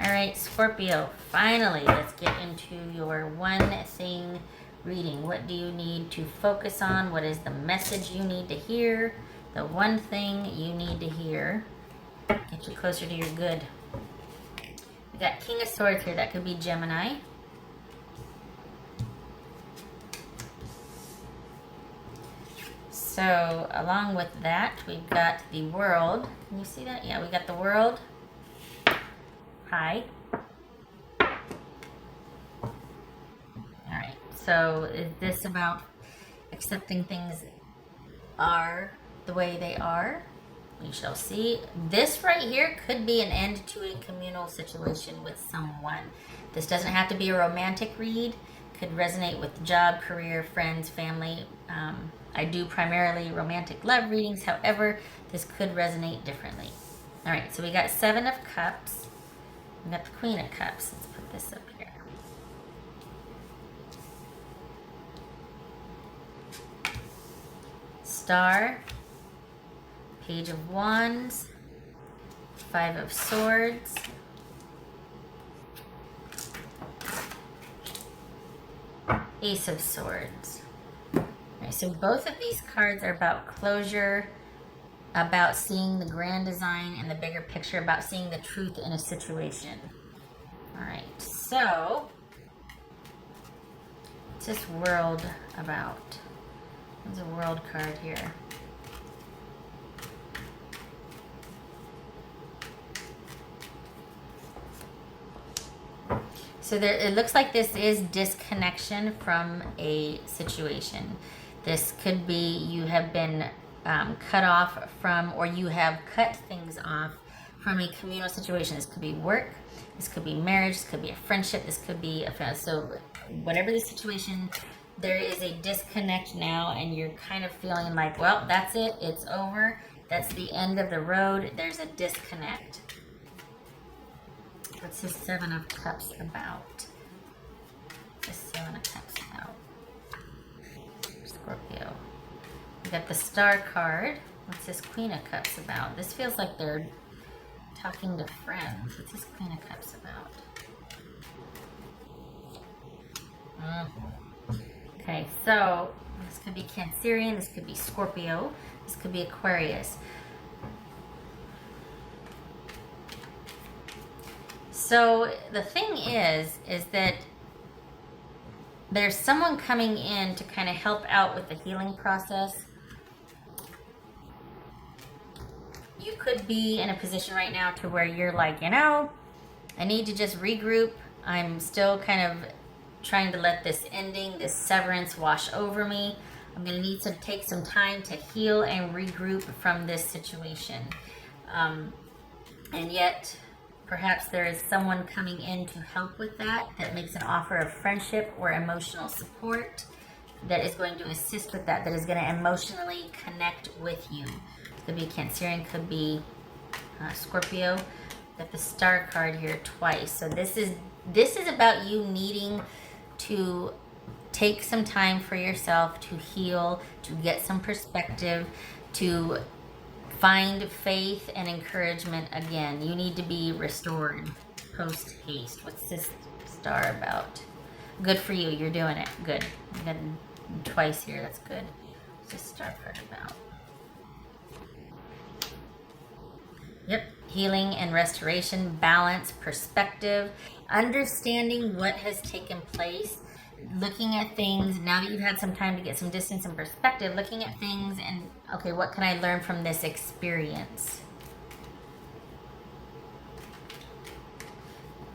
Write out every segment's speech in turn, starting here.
All right, Scorpio, finally, let's get into your one thing reading. What do you need to focus on? What is the message you need to hear? The one thing you need to hear. Get you closer to your good. We got King of Swords here. That could be Gemini. So, along with that, we've got the World. Can you see that? Yeah, we got the World. Hi. Alright, so is this about accepting things are the way they are? We shall see. This right here could be an end to a communal situation with someone. This doesn't have to be a romantic read. Could resonate with job, career, friends, family. I do primarily romantic love readings. However, this could resonate differently. All right, so we got Seven of Cups. We got the Queen of Cups. Let's put this up here. Star. Page of Wands. Five of Swords. Ace of Swords. Alright, so both of these cards are about closure, about seeing the grand design and the bigger picture, about seeing the truth in a situation. Alright, so what's this World about? There's a World card here. So there, it looks like this is disconnection from a situation. This could be you have been cut off from, or you have cut things off from a communal situation. This could be work, this could be marriage, this could be a friendship, this could be a, so whatever the situation, there is a disconnect now, and you're kind of feeling like, well, that's it, it's over, that's the end of the road, there's a disconnect. What's this Seven of Cups about? This Seven of Cups about? Scorpio. We got the Star card. What's this Queen of Cups about? This feels like they're talking to friends. What's this Queen of Cups about? Okay, so this could be Cancerian, this could be Scorpio, this could be Aquarius. So the thing is that there's someone coming in to kind of help out with the healing process. You could be in a position right now to where you're like, you know, I need to just regroup. I'm still kind of trying to let this ending, this severance wash over me. I'm going to need to take some time to heal and regroup from this situation. And yet, perhaps there is someone coming in to help with that makes an offer of friendship or emotional support that is going to assist with that is going to emotionally connect with you. Could be Cancerian, could be Scorpio. Got the Star card here twice. So this is about you needing to take some time for yourself to heal, to get some perspective, to find faith and encouragement again. You need to be restored post haste. What's this Star about? Good for you. You're doing it. Good. You got it twice here. That's good. What's this Star card about? Yep. Healing and restoration, balance, perspective, understanding what has taken place, looking at things, now that you've had some time to get some distance and perspective, looking at things and, okay, what can I learn from this experience?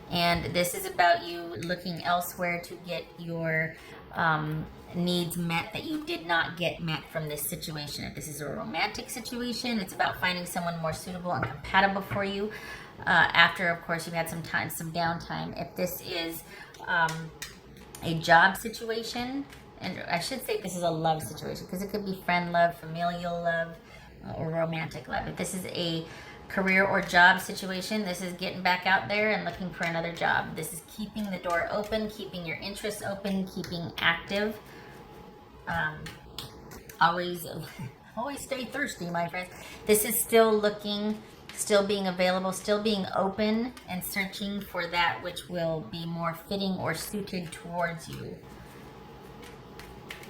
And this is about you looking elsewhere to get your needs met that you did not get met from this situation. If this is a romantic situation, it's about finding someone more suitable and compatible for you after, of course, you've had some time, some downtime. If this is a job situation, and I should say this is a love situation, because it could be friend love, familial love, or romantic love. If this is a career or job situation, this is getting back out there and looking for another job. This is keeping the door open, keeping your interests open, keeping active. Always stay thirsty, my friends. This is still looking still being available, still being open and searching for that which will be more fitting or suited towards you.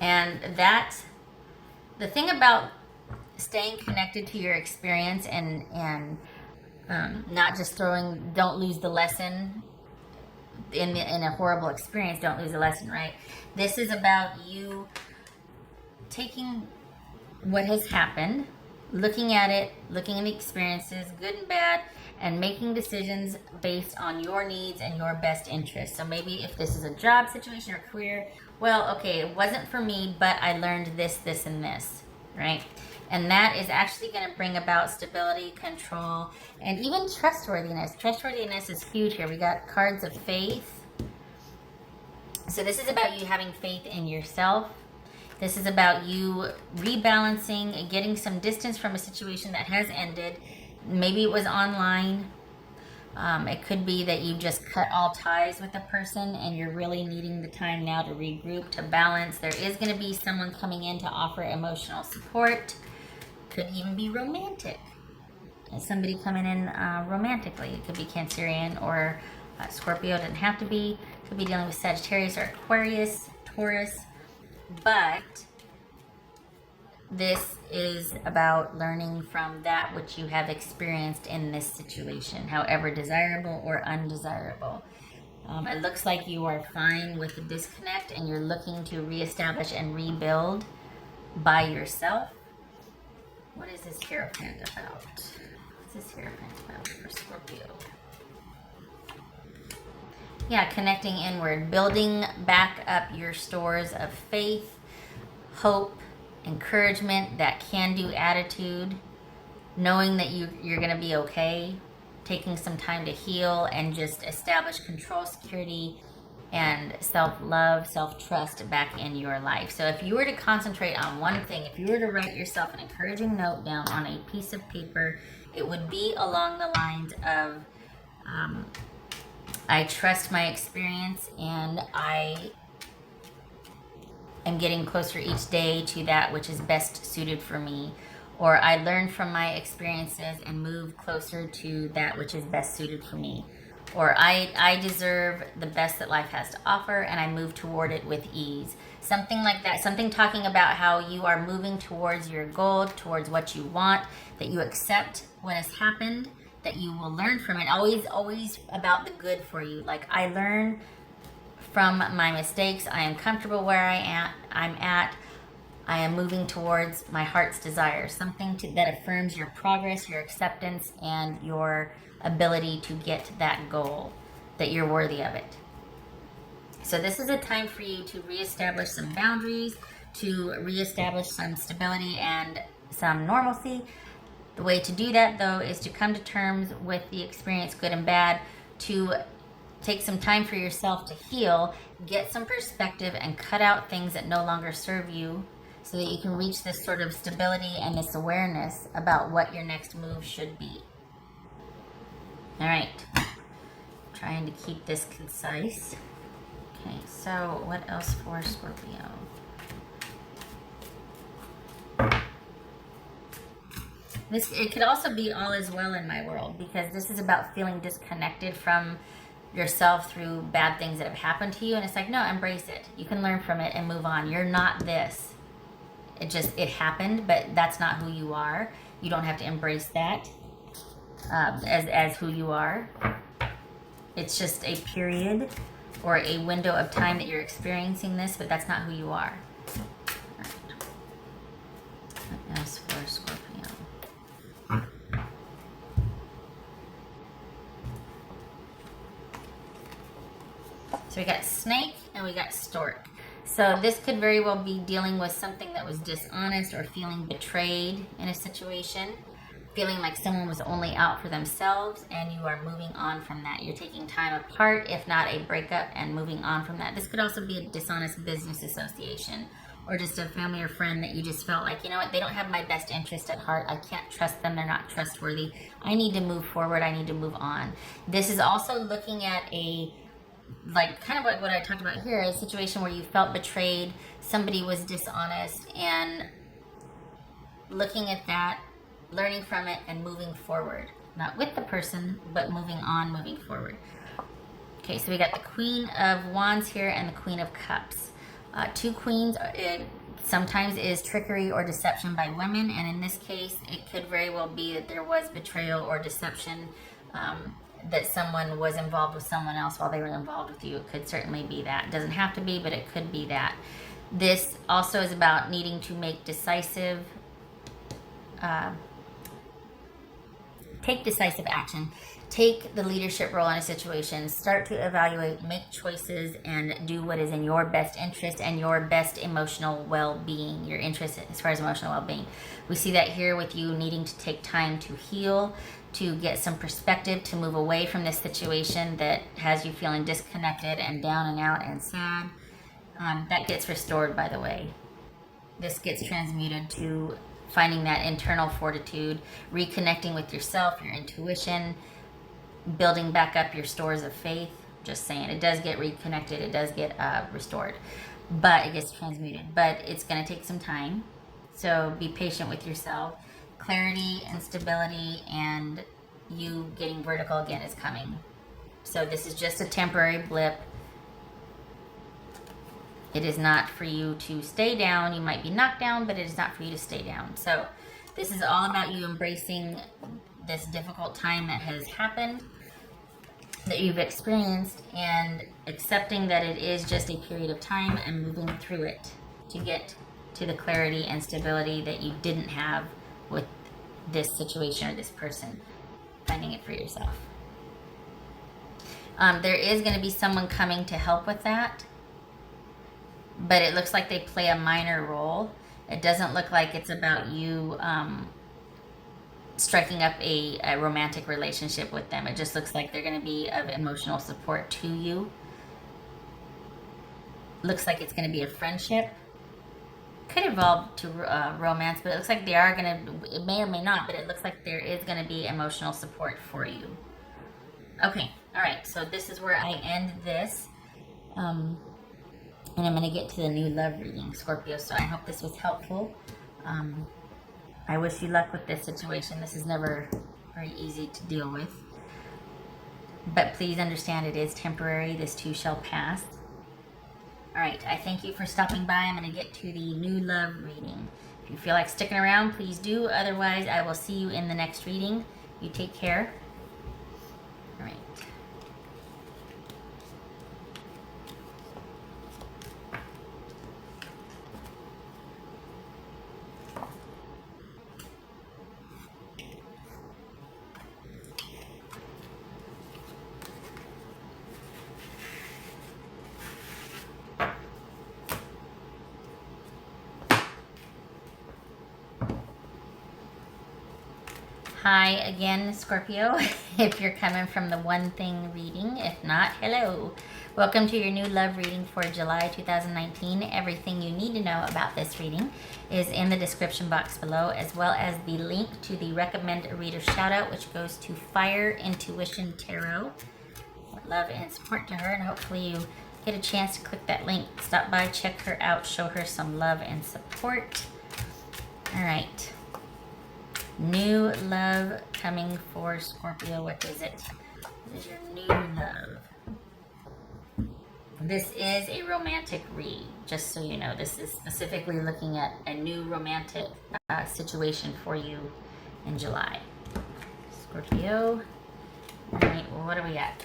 And that, the thing about staying connected to your experience and not just don't lose the lesson in a horrible experience, don't lose the lesson, right? This is about you taking what has happened, looking at it, looking at the experiences, good and bad, and making decisions based on your needs and your best interests. So maybe if this is a job situation or career, well, okay, it wasn't for me, but I learned this, this, and this, right? And that is actually going to bring about stability, control, and even trustworthiness. Trustworthiness is huge here. We got cards of faith. So this is about you having faith in yourself. This is about you rebalancing and getting some distance from a situation that has ended. Maybe it was online. It could be that you just cut all ties with a person and you're really needing the time now to regroup, to balance. There is going to be someone coming in to offer emotional support. Could even be romantic. Somebody coming in romantically. It could be Cancerian or Scorpio. It doesn't have to be. Could be dealing with Sagittarius or Aquarius, Taurus. But this is about learning from that which you have experienced in this situation, however desirable or undesirable. It looks like you are fine with the disconnect and you're looking to reestablish and rebuild by yourself. What is this Hierophant about? What's this Hierophant about for Scorpio? Yeah, connecting inward, building back up your stores of faith, hope, encouragement, that can-do attitude, knowing that you're going to be okay, taking some time to heal and just establish control, security, and self-love, self-trust back in your life. So if you were to concentrate on one thing, if you were to write yourself an encouraging note down on a piece of paper, it would be along the lines of, I trust my experience and I am getting closer each day to that which is best suited for me. Or I learn from my experiences and move closer to that which is best suited for me. Or I deserve the best that life has to offer and I move toward it with ease. Something like that. Something talking about how you are moving towards your goal, towards what you want, that you accept what has happened, that you will learn from it. Always about the good for you. Like, I learn from my mistakes. I am comfortable where I'm at. I am moving towards my heart's desire. Something that affirms your progress, your acceptance, and your ability to get that goal, that you're worthy of it. So this is a time for you to reestablish some boundaries, to reestablish some stability and some normalcy. The way to do that, though, is to come to terms with the experience, good and bad, to take some time for yourself to heal, get some perspective, and cut out things that no longer serve you so that you can reach this sort of stability and this awareness about what your next move should be. All right. Trying to keep this concise. Okay, so what else for Scorpio? It could also be all is well in my world, because this is about feeling disconnected from yourself through bad things that have happened to you. And it's like, no, embrace it. You can learn from it and move on. You're not this. It happened, but that's not who you are. You don't have to embrace that as who you are. It's just a period or a window of time that you're experiencing this, but that's not who you are. All right. What else for Scorpio? So we got snake and we got stork. So this could very well be dealing with something that was dishonest or feeling betrayed in a situation, feeling like someone was only out for themselves, and you are moving on from that. You're taking time apart, if not a breakup, and moving on from that. This could also be a dishonest business association, or just a family or friend that you just felt like, you know what, they don't have my best interest at heart. I can't trust them. They're not trustworthy. I need to move forward. I need to move on. This is also looking at kind of like what I talked about here, a situation where you felt betrayed, somebody was dishonest, and looking at that, learning from it, and moving forward. not with the person, but moving on, moving forward. Okay, so we got the Queen of Wands here and the Queen of Cups. Two queens, it sometimes is trickery or deception by women, and in this case, it could very well be that there was betrayal or deception, that someone was involved with someone else while they were involved with you. It could certainly be that. It doesn't have to be, but it could be that. This also is about needing to make decisive, take decisive action. Take the leadership role in a situation. Start to evaluate, make choices, and do what is in your best interest and your best emotional well-being, your interest as far as emotional well-being. We see that here with you needing to take time to heal, to get some perspective, to move away from this situation that has you feeling disconnected and down and out and sad. That gets restored, by the way. This gets transmuted to finding that internal fortitude, reconnecting with yourself, your intuition, building back up your stores of faith. Just saying, it does get reconnected, it does get restored, but it gets transmuted. But it's going to take some time, so be patient with yourself. Clarity and stability and you getting vertical again is coming. So this is just a temporary blip. It is not for you to stay down. You might be knocked down, but it is not for you to stay down. So this is all about you embracing this difficult time that has happened, that you've experienced, and accepting that it is just a period of time and moving through it to get to the clarity and stability that you didn't have with this situation or this person. Finding it for yourself. There is going to be someone coming to help with that, but it looks like they play a minor role. It doesn't look like it's about you striking up a romantic relationship with them. It just looks like they're going to be of emotional support to you. Looks like it's going to be a friendship. Could evolve to romance, but it looks like they are going to, it may or may not, but it looks like there is going to be emotional support for you. Okay, all right, so this is where I end this. And I'm going to get to the new love reading, Scorpio, so I hope this was helpful. I wish you luck with this situation. This is never very easy to deal with. But please understand it is temporary. This too shall pass. All right, I thank you for stopping by. I'm going to get to the new love reading. If you feel like sticking around, please do. Otherwise, I will see you in the next reading. You take care. All right. Hi again, Scorpio, if you're coming from the one thing reading. If not, hello. Welcome to your new love reading for July 2019. Everything you need to know about this reading is in the description box below, as well as the link to the recommend a reader shout out, which goes to Fire Intuition Tarot. Love and support to her, and hopefully you get a chance to click that link. Stop by, check her out, show her some love and support. All right. New love coming for Scorpio. What is it? What is your new love? This is a romantic read, just so you know. This is specifically looking at a new romantic situation for you in July. Scorpio. All right, well, what do we got?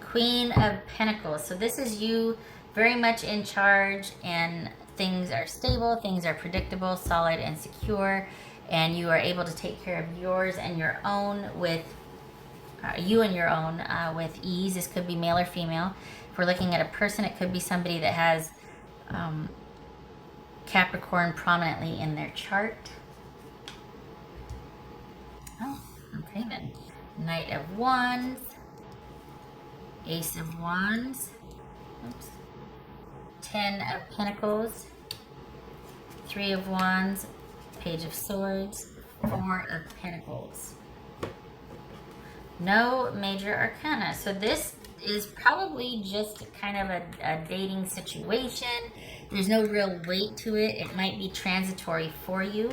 Queen of Pentacles. So this is you very much in charge, and things are stable, things are predictable, solid, and secure. And you are able to take care of yours and your own with with ease. This could be male or female. If we're looking at a person, it could be somebody that has Capricorn prominently in their chart. Oh, okay then. Knight of Wands, Ace of Wands, oops, 10 of Pentacles, 3 of Wands, Page of Swords, 4 of Pentacles. No major arcana. So this is probably just kind of a dating situation. There's no real weight to it. It might be transitory for you.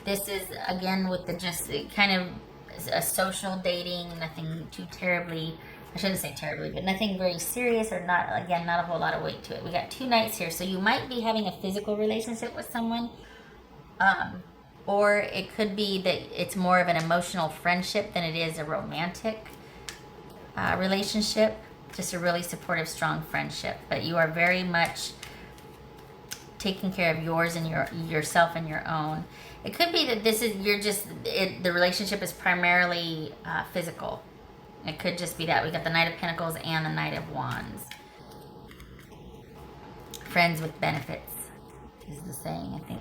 This is, again, with the just kind of a social dating, nothing too terribly, I shouldn't say terribly, but nothing very serious, or not, again, not a whole lot of weight to it. We got 2 knights here, so you might be having a physical relationship with someone, or it could be that it's more of an emotional friendship than it is a romantic relationship, just a really supportive, strong friendship. But you are very much taking care of yours and yourself and your own. It could be that the relationship is primarily physical. It could just be that. We got the Knight of Pentacles and the Knight of Wands. Friends with benefits is the saying, I think.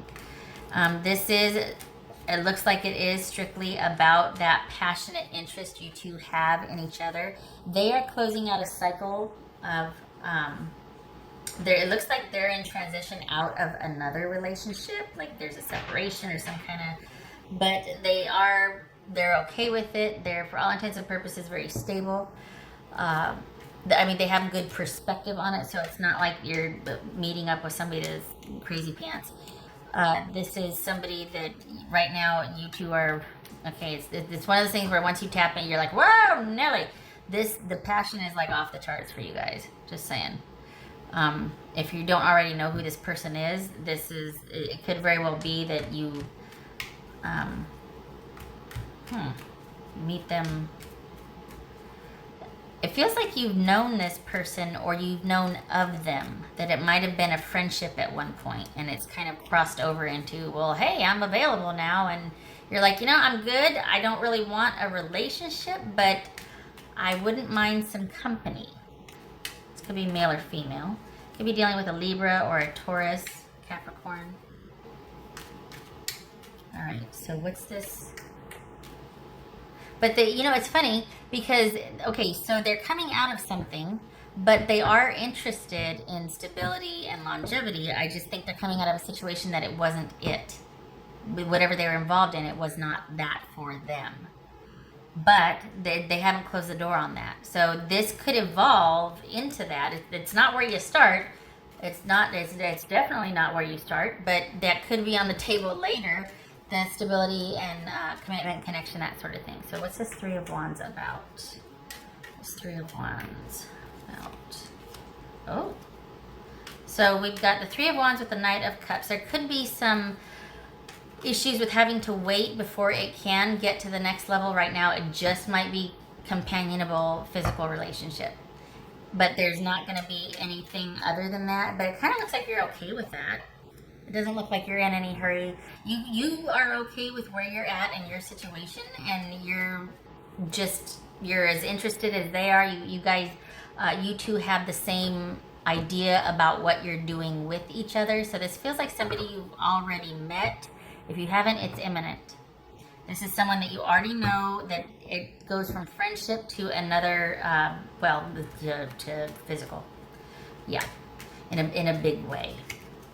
It looks like it is strictly about that passionate interest you two have in each other. They are closing out a cycle of, it looks like they're in transition out of another relationship, like there's a separation or some kind of, but they're okay with it. They're, for all intents and purposes, very stable. I mean, they have good perspective on it, so it's not like you're meeting up with somebody that's crazy pants. This is somebody that right now you two are, okay, it's one of those things where once you tap in, you're like, whoa, Nelly. The passion is like off the charts for you guys, just saying. If you don't already know who this person is, it could very well be that you meet them. It feels like you've known this person, or you've known of them, that it might have been a friendship at one point, and it's kind of crossed over into, well, hey, I'm available now, and you're like, I'm good. I don't really want a relationship, but I wouldn't mind some company. This could be male or female. Could be dealing with a Libra or a Taurus, Capricorn. All right, so what's this? But it's funny because, okay, so they're coming out of something, but they are interested in stability and longevity. I just think they're coming out of a situation that it wasn't it. Whatever they were involved in, it was not that for them. But they haven't closed the door on that. So this could evolve into that. It's not where you start. It's definitely not where you start, but that could be on the table later. The stability and commitment, connection, that sort of thing. So what's this 3 of Wands about? This 3 of Wands about. Oh. So we've got the 3 of Wands with the Knight of Cups. There could be some issues with having to wait before it can get to the next level. Right now, it just might be companionable physical relationship. But there's not going to be anything other than that. But it kind of looks like you're okay with that. It doesn't look like you're in any hurry. You are okay with where you're at in your situation, and you're as interested as they are. You guys, you two have the same idea about what you're doing with each other. So this feels like somebody you've already met. If you haven't, it's imminent. This is someone that you already know, that it goes from friendship to another, to physical. Yeah, in a big way.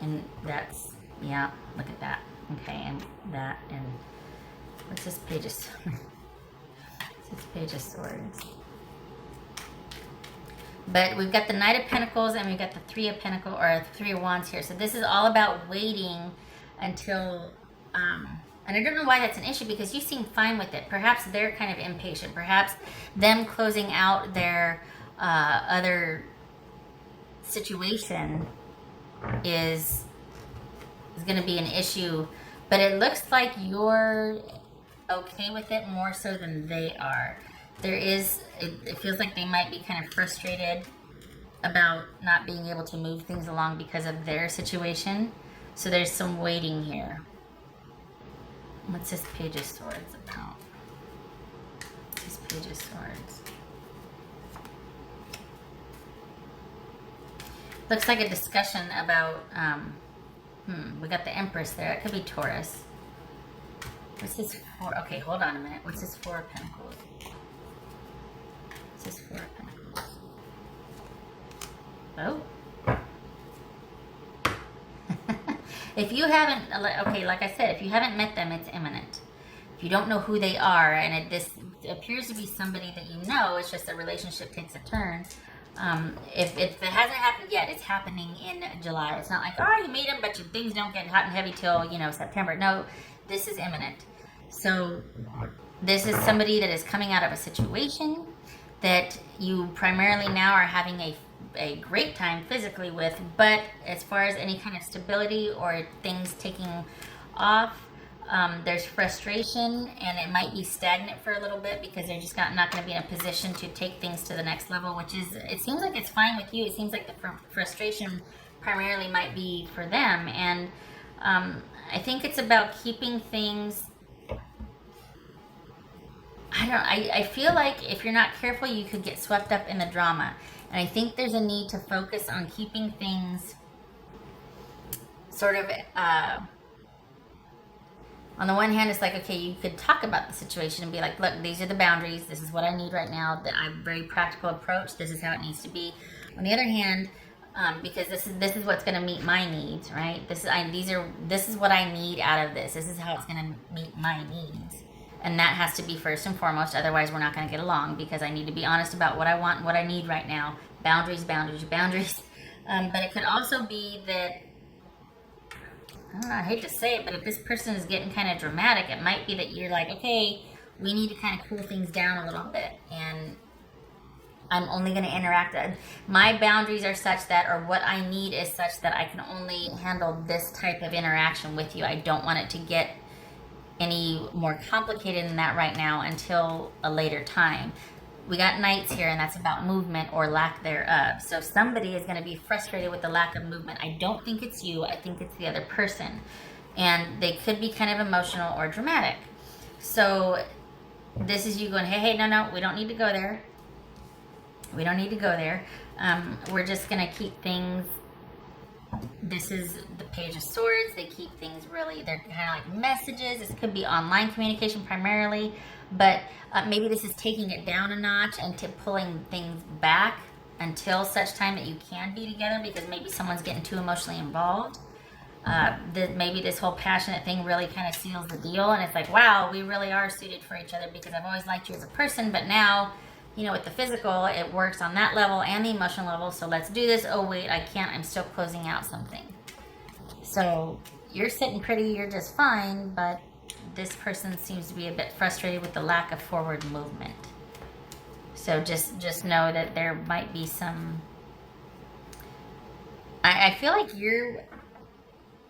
And that's, yeah, look at that. Okay, and that, and what's this Page of Swords? What's this Page of Swords? But we've got the Knight of Pentacles, and we've got the 3 of Pentacles, or 3 of Wands here. So this is all about waiting until, and I don't know why that's an issue, because you seem fine with it. Perhaps they're kind of impatient. Perhaps them closing out their other situation is going to be an issue, but it looks like you're okay with it more so than they are. It feels like they might be kind of frustrated about not being able to move things along because of their situation. So there's some waiting here. What's this Page of Swords about? This Page of Swords. Looks like a discussion about, we got the Empress there. It could be Taurus. What's this 4? Okay, hold on a minute. What's this 4 of Pentacles? What's this 4 of Pentacles? Oh. If you haven't, okay, like I said, if you haven't met them, it's imminent. If you don't know who they are, and this appears to be somebody that you know, it's just the relationship takes a turn. If it hasn't happened yet, it's happening in July. It's not like, oh, you meet them, but things don't get hot and heavy till, September. No, this is imminent. So This is somebody that is coming out of a situation that you primarily now are having a great time physically with, but as far as any kind of stability or things taking off, there's frustration, and it might be stagnant for a little bit because they're just not going to be in a position to take things to the next level, which is, it seems like it's fine with you. It seems like the frustration primarily might be for them, and I think it's about keeping things. I feel like if you're not careful, you could get swept up in the drama. And I think there's a need to focus on keeping things sort of, on the one hand, it's like, okay, you could talk about the situation and be like, look, these are the boundaries. This is what I need right now. I'm a very practical approach. This is how it needs to be. On the other hand, because this is what's going to meet my needs, right? This is what I need out of this. This is how it's going to meet my needs. And that has to be first and foremost. Otherwise, we're not going to get along, because I need to be honest about what I want and what I need right now. Boundaries, boundaries, boundaries. But it could also be that, I don't know, I hate to say it, but if this person is getting kind of dramatic, it might be that you're like, okay, we need to kind of cool things down a little bit. And I'm only going to interact. My boundaries are such that, or what I need is such that I can only handle this type of interaction with you. I don't want it to get any more complicated than that right now until a later time. We got knights here, and that's about movement or lack thereof. So somebody is going to be frustrated with the lack of movement. I don't think it's you. I think it's the other person. And they could be kind of emotional or dramatic. So this is you going, hey, no, we don't need to go there. We don't need to go there. We're just going to keep things. This is the Page of Swords. They keep things really, they're kind of like messages. This could be online communication primarily, but maybe this is taking it down a notch and pulling things back until such time that you can be together, because maybe someone's getting too emotionally involved. Maybe this whole passionate thing really kind of seals the deal, and it's like, wow, we really are suited for each other because I've always liked you as a person, but now, you know, with the physical, it works on that level and the emotional level, so let's do this. Oh, wait, I can't. I'm still closing out something. So you're sitting pretty, you're just fine, but this person seems to be a bit frustrated with the lack of forward movement. So just know that there might be some... I feel like you're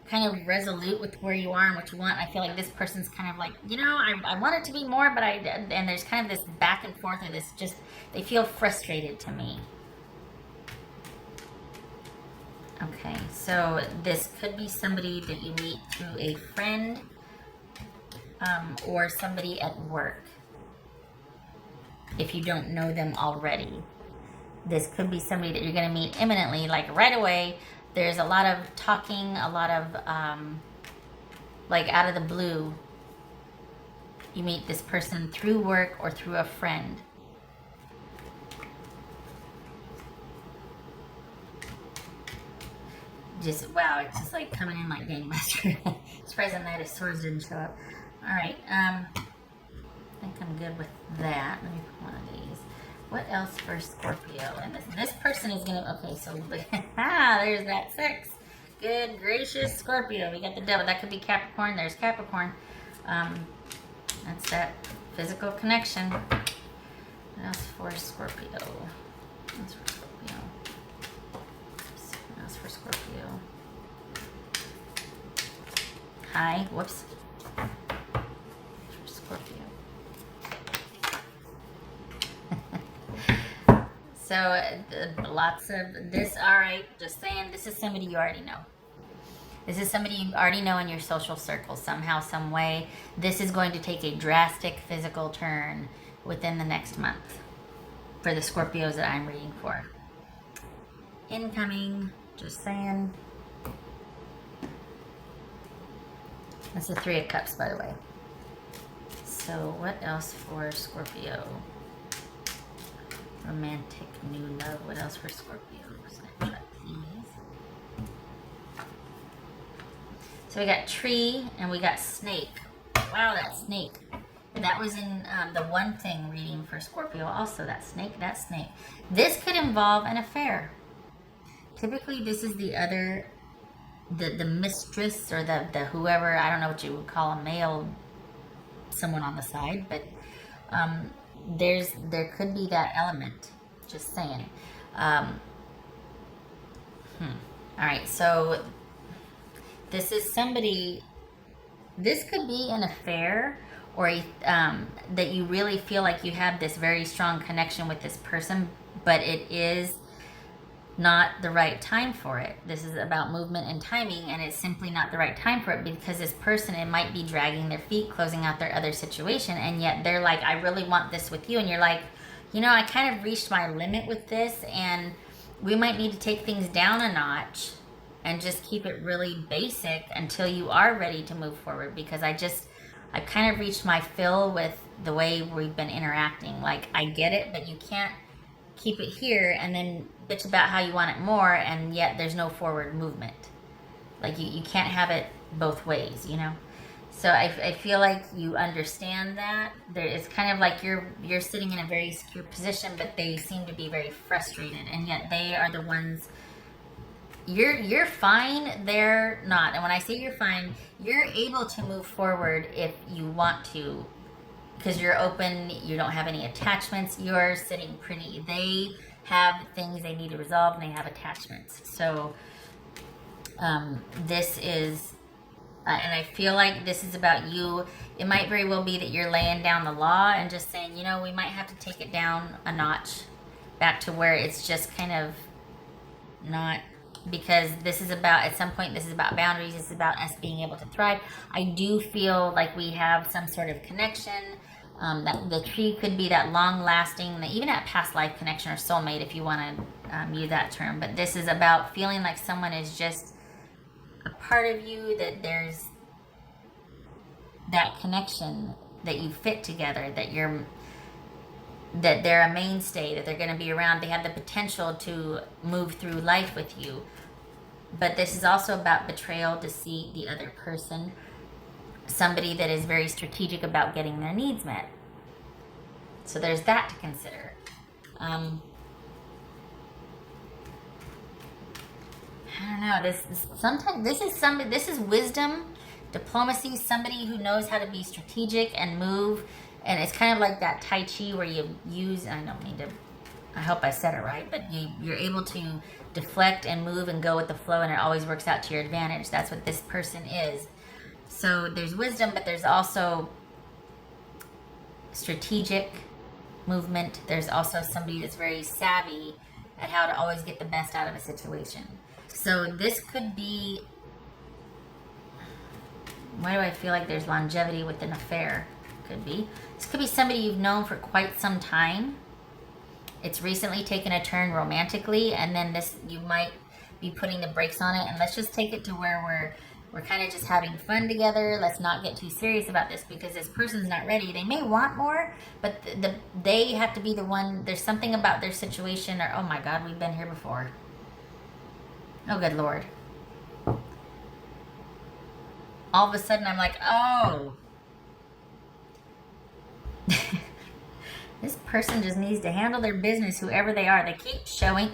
kind of resolute with where you are and what you want. I feel like this person's kind of like, you know, I want it to be more, but and there's kind of this back and forth, or this just, they feel frustrated to me. Okay, so this could be somebody that you meet through a friend, or somebody at work, if you don't know them already. This could be somebody that you're going to meet imminently, like right away. There's a lot of talking, a lot of, like out of the blue, you meet this person through work or through a friend. Just, wow, it's just like coming in like gangbusters. Surprised the Knight of Swords didn't show up. Alright, I think I'm good with that. Let me put one of these. What else for Scorpio? And this person is gonna, okay, so, there's that 6. Good gracious Scorpio. We got the Devil. That could be Capricorn. There's Capricorn. That's that physical connection. What else for Scorpio? What's for Scorpio? What else for Scorpio? Hi. Whoops. For Scorpio. So, lots of this, alright, just saying, this is somebody you already know. This is somebody you already know in your social circle, somehow, some way. This is going to take a drastic physical turn within the next month for the Scorpios that I'm reading for. Incoming, just saying. That's the 3 of Cups, by the way. So, what else for Scorpio? Romantic, new love. What else for Scorpio? So we got tree and we got snake. Wow, that snake. That was in the one thing reading for Scorpio. Also, that snake, that snake. This could involve an affair. Typically, this is the other, the mistress or the whoever, I don't know what you would call a male, someone on the side, but There could be that element. Just saying. All right, so this is somebody. This could be an affair, or that you really feel like you have this very strong connection with this person, but it is not the right time for it. This is about movement and timing, and it's simply not the right time for it, because this person, it might be dragging their feet, closing out their other situation, and yet they're like, I really want this with you, and you're like, you know, I kind of reached my limit with this, and we might need to take things down a notch and just keep it really basic until you are ready to move forward, because I've kind of reached my fill with the way we've been interacting. Like, I get it, but you can't keep it here and then bitch about how you want it more, and yet there's no forward movement. Like, you can't have it both ways, you know? So I feel like you understand that. It's kind of like you're sitting in a very secure position, but they seem to be very frustrated, and yet they are the ones. You're fine, they're not. And when I say you're fine, you're able to move forward if you want to, because you're open, you don't have any attachments, you're sitting pretty. They have things they need to resolve, and they have attachments. So this is, and I feel like this is about you. It might very well be that you're laying down the law and just saying, you know, we might have to take it down a notch back to where it's just kind of not, because this is about, at some point, this is about boundaries. This is about us being able to thrive. I do feel like we have some sort of connection. That the tree could be that long-lasting, even that past life connection or soulmate, if you want to use that term. But this is about feeling like someone is just a part of you, that there's that connection, that you fit together, that they're a mainstay, that they're going to be around, they have the potential to move through life with you. But this is also about betrayal, deceit, the other person, somebody that is very strategic about getting their needs met. So there's that to consider. I don't know. Sometimes this is wisdom, diplomacy, somebody who knows how to be strategic and move. And it's kind of like that Tai Chi where you use, I don't mean to, I hope I said it right, but you're able to deflect and move and go with the flow, and it always works out to your advantage. That's what this person is. So there's wisdom, but there's also strategic movement. There's also somebody that's very savvy at how to always get the best out of a situation. So this could be, why do I feel like there's longevity with an affair? Could be. This could be somebody you've known for quite some time. It's recently taken a turn romantically, and then this, you might be putting the brakes on it, and let's just take it to where we're kind of just having fun together. Let's not get too serious about this, because this person's not ready. They may want more, but they have to be the one. There's something about their situation, or, oh my God, we've been here before. Oh, good Lord. All of a sudden, I'm like, oh. This person just needs to handle their business, whoever they are. They keep showing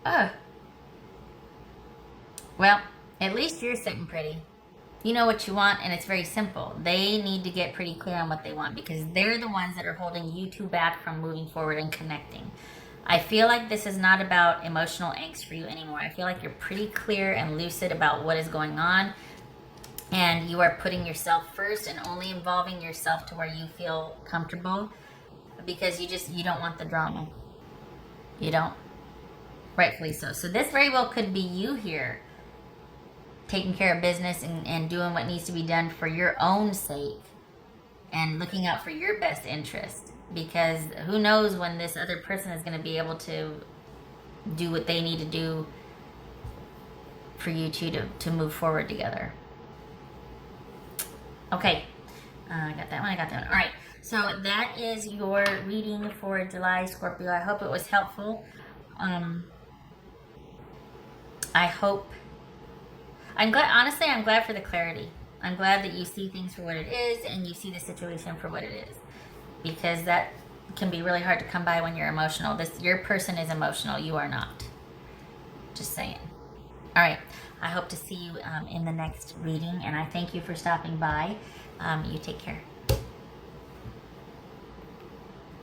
up. Well, at least you're sitting pretty. You know what you want, and it's very simple. They need to get pretty clear on what they want, because they're the ones that are holding you two back from moving forward and connecting. I feel like this is not about emotional angst for you anymore. I feel like you're pretty clear and lucid about what is going on, and you are putting yourself first and only involving yourself to where you feel comfortable, because you don't want the drama. You don't. Rightfully so. So this very well could be you here, taking care of business and doing what needs to be done for your own sake and looking out for your best interest, because who knows when this other person is going to be able to do what they need to do for you two to move forward together. Okay, I got that one, All right, so that is your reading for July, Scorpio. I hope it was helpful. I'm glad for the clarity. I'm glad that you see things for what it is, and you see the situation for what it is, because that can be really hard to come by when you're emotional. Your person is emotional. You are not. Just saying. All right. I hope to see you in the next reading, and I thank you for stopping by. You take care.